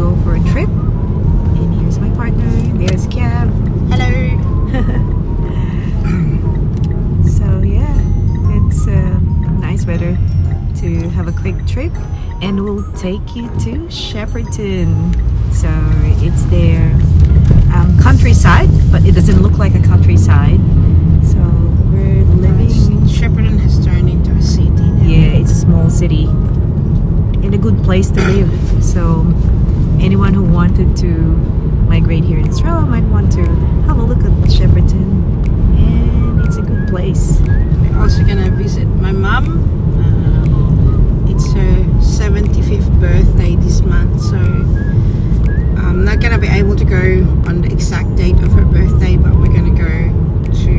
go for a trip. And here's my partner. There's Cab. Hello. So yeah, it's nice weather to have a quick trip, and we'll take you to Shepparton. So it's their countryside, but it doesn't look like a countryside. So we're living. Shepparton has turned into a city now. Yeah, it's a small city and a good place to live. So anyone who wanted to migrate here in Australia might want to have a look at Shepparton, and it's a good place. We're also gonna visit my mum. It's her 75th birthday this month, so I'm not gonna be able to go on the exact date of her birthday, but we're gonna go to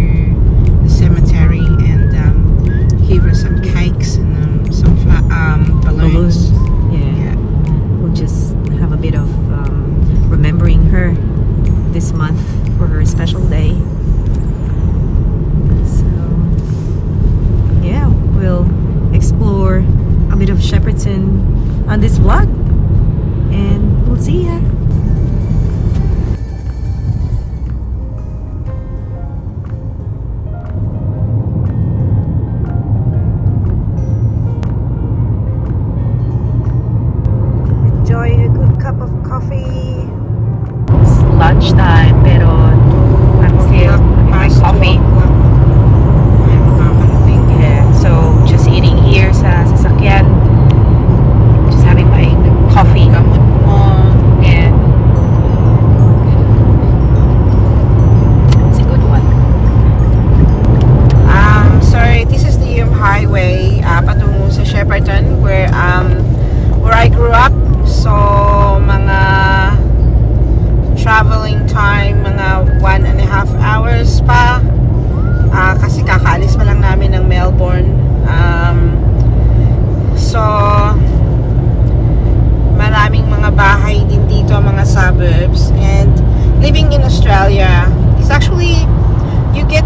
the cemetery and give her some cakes and some balloons. Yeah. We'll just have a bit of remembering her this month for her special day. So yeah, we'll explore a bit of Shepparton on this vlog, and we'll see ya. Enjoy a good cup of coffee. It's lunchtime, pero I'm still having my coffee. Yeah, so just eating here sa sasakyan. Just having my coffee. Yeah. It's a good one. So this is the highway patungo sa Shepparton where I grew up. So mga traveling time, mga 1.5 hours pa. Kasi kakaalis pa lang namin ng Melbourne. So maraming mga bahay din dito, mga suburbs. And living in Australia is actually, you get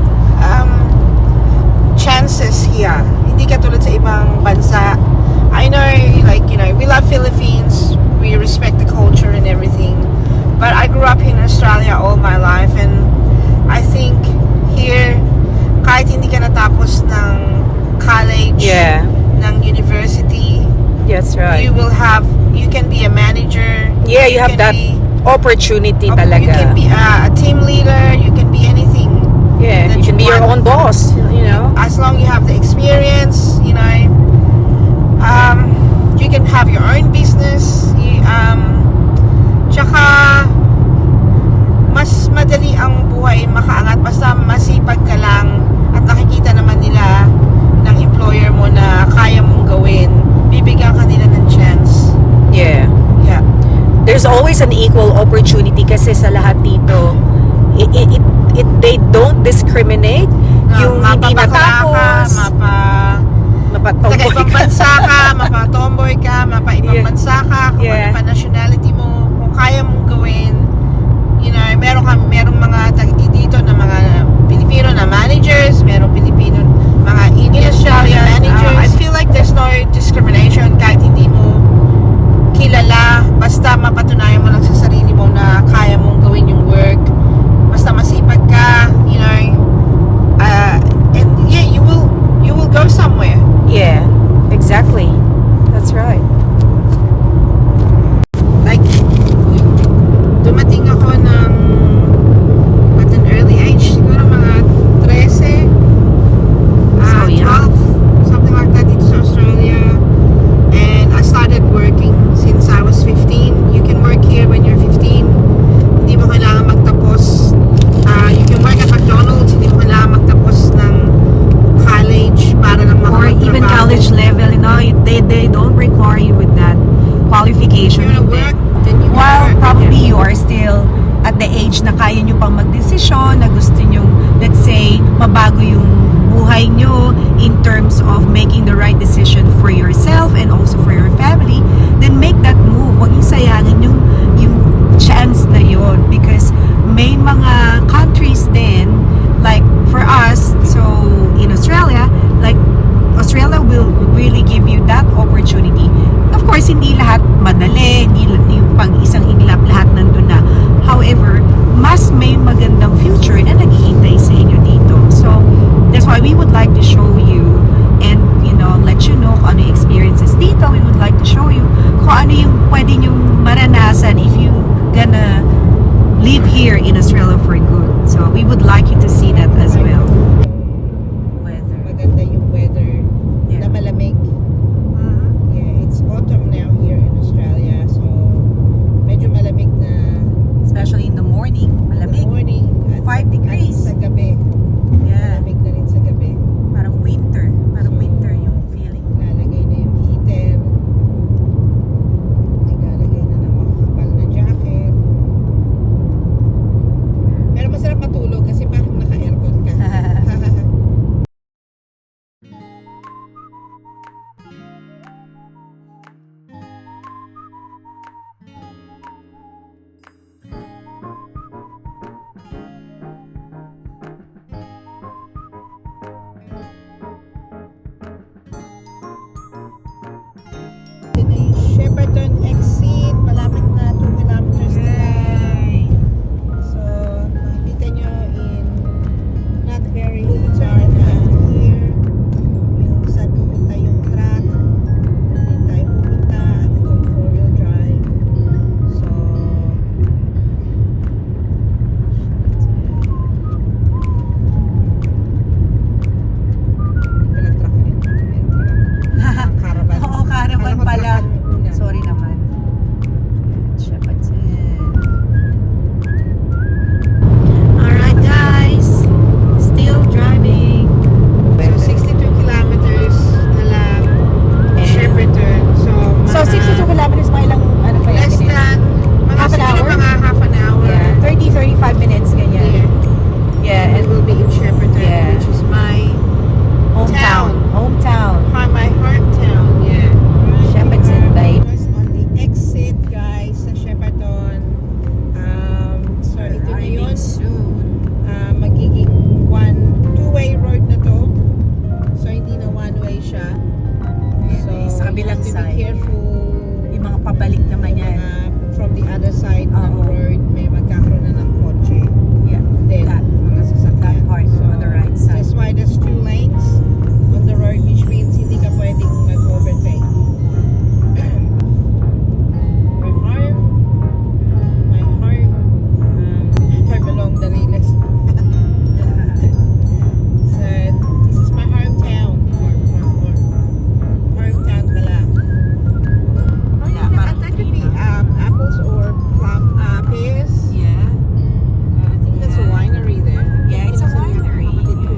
chances here. Hindi katulad sa ibang bansa. I know, like, you know, we love Philippines, we respect the culture and everything, but I grew up in Australia all my life, and I think here, kahit hindi ka natapos ng college, Yeah. ng university, That's right. you can be a manager. Yeah, you have that opportunity talaga. You can be a team leader, you can be anything. Yeah, that you can be your want. own boss, you know. As long you have the experience, you know, you can have your own business. Tsaka mas madali ang buhay makaangat basta masipag ka lang at nakikita naman nila ng employer mo na kaya mong gawin, bibigyan ka nila ng chance. Yeah. Yeah. There's always an equal opportunity kasi sa lahat dito. They don't discriminate. Yung hindi natapos, Taga ibang bansa ka, mapatomboy ka, mapa-ibang bansa ka, kung ano pa nationality mo, kung kaya mong gawin, you know, merong mga dito na mga Pilipino na managers, merong Pilipino mga in Australia managers. I feel like there's no discrimination kahit hindi mo kilala, basta mapatunayan mo lang sa sarili mo na kaya mong gawin yung work, basta masipag ka, you know, and yeah, you will go somewhere. yeah, exactly. That's right. Like, dumating ako ng at an early age, siguro mga 13, So young. 12, something like that dito sa Australia. And I started working since I was 15. You can work here when you're 15. Hindi mo kailangan magtapos. You can work at McDonald's, hindi mo kailangan magtapos ng college para lang Or even makapagtrabaho. college level, you know, they don't require you with that qualification. If you wanna work, then you can While work. probably you are still at the age na kaya nyo pang magdesisyon, na gusto nyo, let's say, mabago yung buhay nyo in terms of making the right decision for yourself and also for your family, then make that move. Huwag yung sayangin yung chance na yon, because may mga countries din, like for us, so in Australia, like Australia will really give you that opportunity. Of course, hindi lahat madali, hindi pag isang inglap, lahat nandun na. However, mas may magandang future na naghihintay sa inyo dito. So, that's why we would like to show you and, let you know kung ano yung experiences dito. We would like to show you kung ano yung pwede nyong maranasan if you gonna live here in Australia for good. So, we would like you to see that as well. Weather. Maganda yung weather na malamig. Yeah, it's autumn now here in Australia. So, medyo malamig na Especially in the morning. Malamig. morning. 5 degrees. At sa gabi. Yeah. Malamig na rin sa gabi. Parang winter. Parang winter yung feeling. Lalagay na yung heater. Naglalagay na ng makakapal na jacket. Pero masarap matulog kasi parang naka-aircon ka. Ito na yung Shepparton exit. Malapit na 2 kilometers na lang. So, makikita nyo in not very far na here. Yung saan pupunta yung truck. Doon tayo pupunta. Itong 4-wheel drive. So, hindi pala truck yun. Meron pala caravan. Oo, caravan Akala ko pala. truck yung una. Sorry naman. Shepardson. Alright guys. Still driving. So, 62 kilometers na lang Shepparton. So, 62 kilometers pa ilang, ano pa yan? less minutes? than Half an hour? mga half an hour. Yeah, 30-35 minutes, ganyan. Yeah, And and we'll be in Shepparton, Yeah. which is my hometown. Hometown. my hometown. Yeah. Shepparton, babe. On the exit, guys, sa Shepparton. So ito na yun. Magiging two-way road na to. So hindi na one-way siya. So sa kabilang you have to side. be careful. Yung mga pabalik naman yan. From the other side ng Oo. road, may magkakaroon na ng kotse. Yeah. Then, That- mga sasakyan. that part on the right side. That's why there's 2 lanes on the road, which means hindi ka pwedeng mag-overtake. My home, I'm along the Riles. So, this is my hometown. Hometown pala. Yeah, That could be apples or plum, pears. Yeah. I think that's a Yeah. winery there. Yeah, it's a winery. Kapatid ko.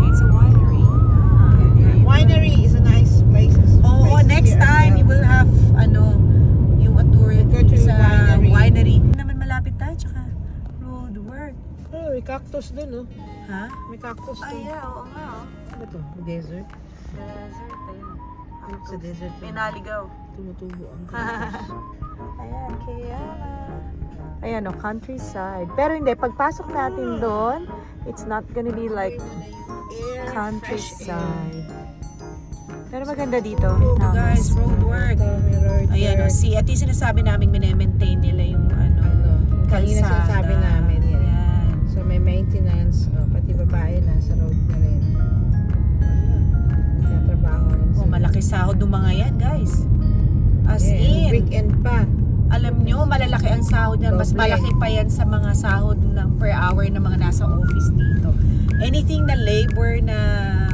It's a winery. There you go. Winery is a nice place. Oo, next time you will have yung a tour Go to sa winery. winery. Naman malapit tayo, tsaka road work. Oh, may cactus dun, oh. Ha? May cactus dun. Oo nga. Ano to? Desert? Desert, ayun. Sa desert. Pinaligaw. Tumutubo ang cactus. Ayan, kaya ayan o, countryside. Pero hindi, pagpasok natin doon, it's not gonna be like Air, countryside. Pero maganda dito. Guys, road work. May road Ayan o, work. see, at yung sinasabi namin, minemaintain nila yung Kanina kalsada. sinasabi namin yan. Ayan. So may maintenance, pati babae nasa road na rin. Tatrabaho rin Oh, malaki sahod ng mga yan, guys. As in, weekend pa. alam nyo, malalaki ang sahod niyan. Mas Doble. malaki pa yan sa mga sahod ng per hour ng mga nasa office dito. Anything na labor na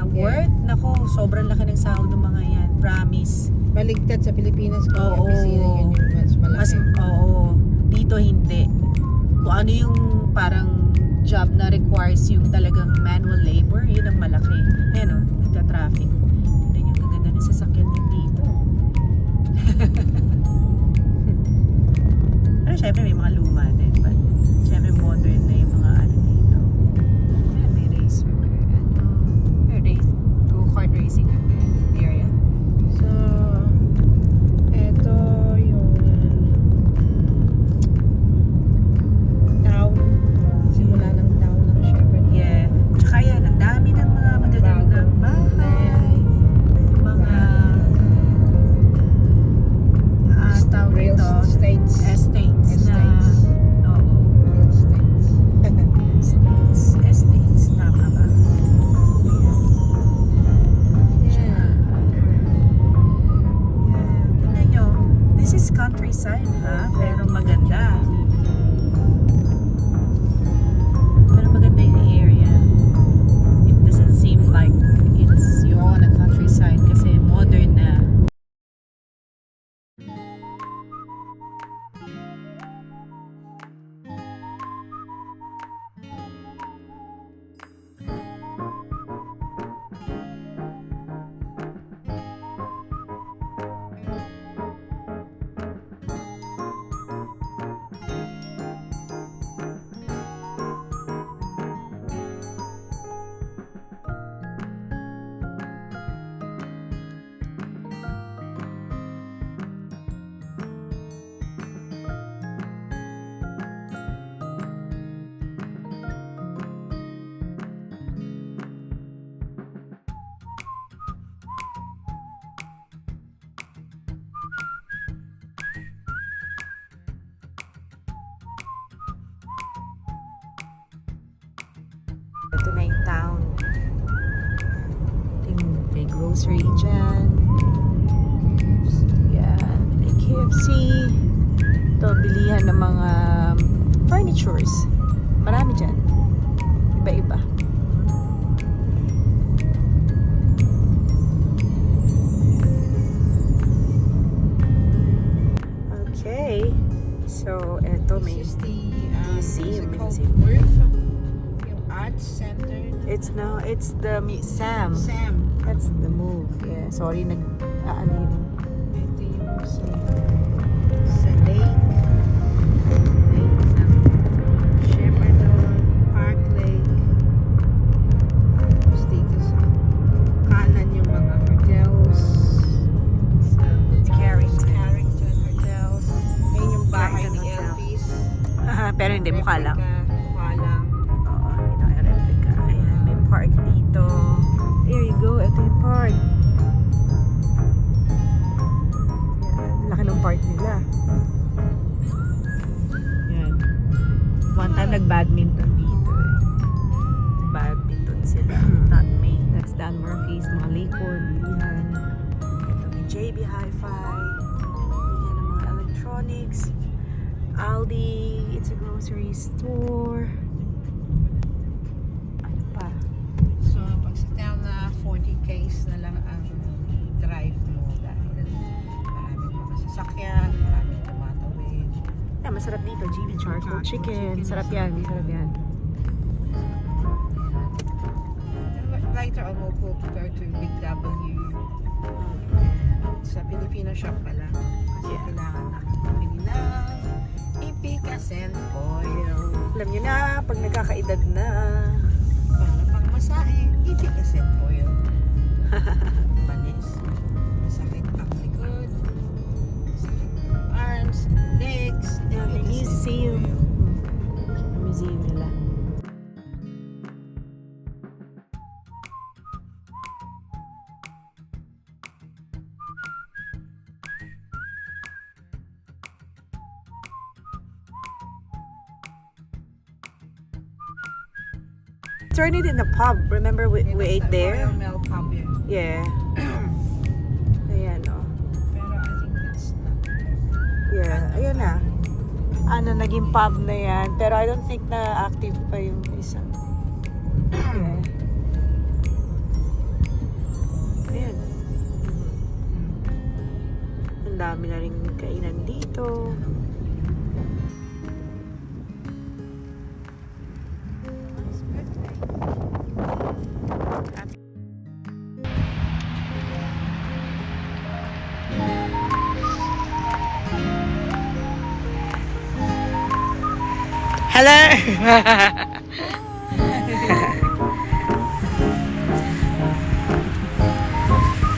work, nako, sobrang laki ng sahod ng mga yan. Promise. Baligtad sa Pilipinas kung Oo. opisina yun yung mas malaki. Mas, oo. Dito hindi. Kung ano yung parang job na requires yung talagang manual labor, yun ang malaki. Ayan o, nagka-traffic. Tignan yung gaganda ng sasakyan din dito. Pero syempre may mga luma din. But syempre modern na yung mga ano dito. Ayan, may racer. May go-kart racing area. So, eto yung town. Simula ng town ng Shepparton. Yeah. Tsaka yan, ang dami ng mga magagandang bahay. countryside ha, pero maganda. Pero maganda yung area. It doesn't seem like you're on a countryside kasi modern na. Ito na yung town. May grocery dyan. Yan. May KFC. Ito, bilihan ng mga furnitures. Marami dyan. Iba-iba. Okay. So, eto may This is the museum. Yung Arts Center. It's the Sam. Sam. That's the move. Yeah. Sorry, ano yun. Ito yung sa lake. Lake ng Shepardon, Park Lake. Tapos dito sa kanan yung mga hotels. Sa Carrington Hotels. Ayun yung bahay Carrington ni Hotel. Elvis. Pero hindi, mukha lang. Mukha lang. Oo, yun ang replica. Ayan, may park dito. There you go. Ito yung park. Yan, laki ng park nila. Yan. One time nag-badminton dito eh. Badminton sila. Not me. That's Dan Murphy's, mga Lakewood, bilihan. Ito may JB Hi-Fi. Bilihan ng mga electronics. Aldi. It's a grocery store. Ano pa? So, pag sa town na 40 k's na lang ang drive mo dahil maraming mga sasakyan, maraming tumatawid. Yeah, masarap dito. GB charcoal chicken. Sarap yan. Sarap yan. Later on, we'll go to Big W. Sa Filipino shop pala. Kasi kailangan natin bumili ng ipikasen oil. Alam nyo na, pag nagkakaedad na. Para pang masahe, ipikasen oil. Panis. Masakit ang likod. Masakit ang arms, legs. Yan, may ipikasen museum. oil. Ang museum nila. Turn it in the pub. Remember we ate there? Royal Mel Pub yun. Yeah. Ayan, oh. Pero I think that's not. Yeah, ayun na. Ano, naging pub na yan. Pero I don't think na active pa yung isa. Yeah. Ayan. Ang dami na rin kainan dito. Hello.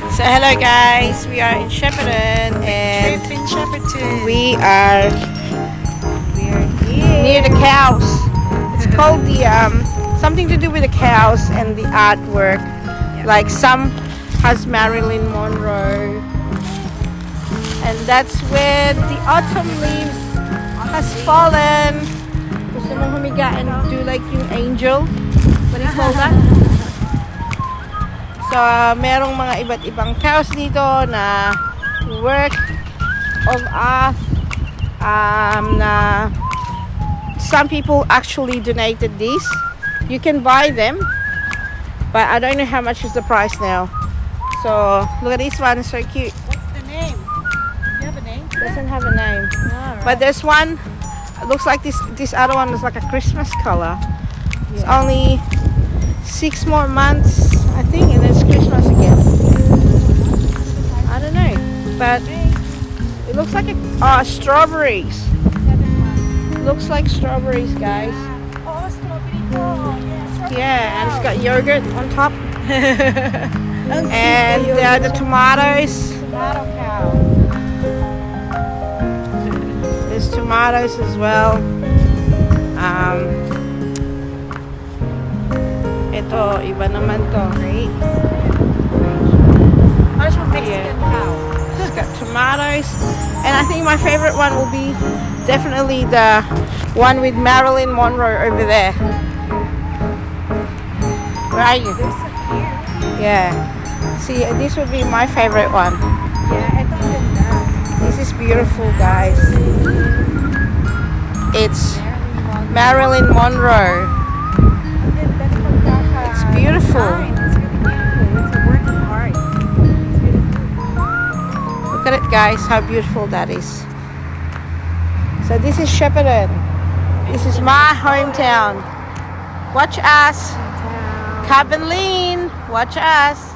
So hello guys, we are in Shepparton and Trip in Shepparton. we are here. near the cows. It's called the something to do with the cows and the artwork. Like some has Marilyn Monroe, and that's where the autumn leaves has fallen. Gusto mong humiga and do like yung angel? What do you call that? So, merong mga iba't ibang cows dito na work of art Some people actually donated these. You can buy them, but I don't know how much is the price now. So look at this one, it's so cute. What's the name? Do you have a name? Doesn't have a name. But there's one, it looks like this other one is like a Christmas color. It's only 6 more months, I think, and then it's Christmas again. I don't know, but it looks like strawberries. Looks like strawberries, guys. Oh, strawberry po. Yeah, and it's got yogurt on top. And the tomatoes. Tomato cow. There's tomatoes as well. Ito, iba naman to. Ano siyang Mexican cow? It's got tomatoes. And I think my favorite one will be definitely the one with Marilyn Monroe over there. Where are you? There's a few. Yeah. See, this would be my favorite one. Yeah, ito ang ganda. This is beautiful, guys. It's Marilyn Monroe. It's beautiful. It's really beautiful. It's a work of art. Look at it, guys, how beautiful that is. So this is Shepparton. This is my hometown. Watch us. Cabin Lean. Watch us.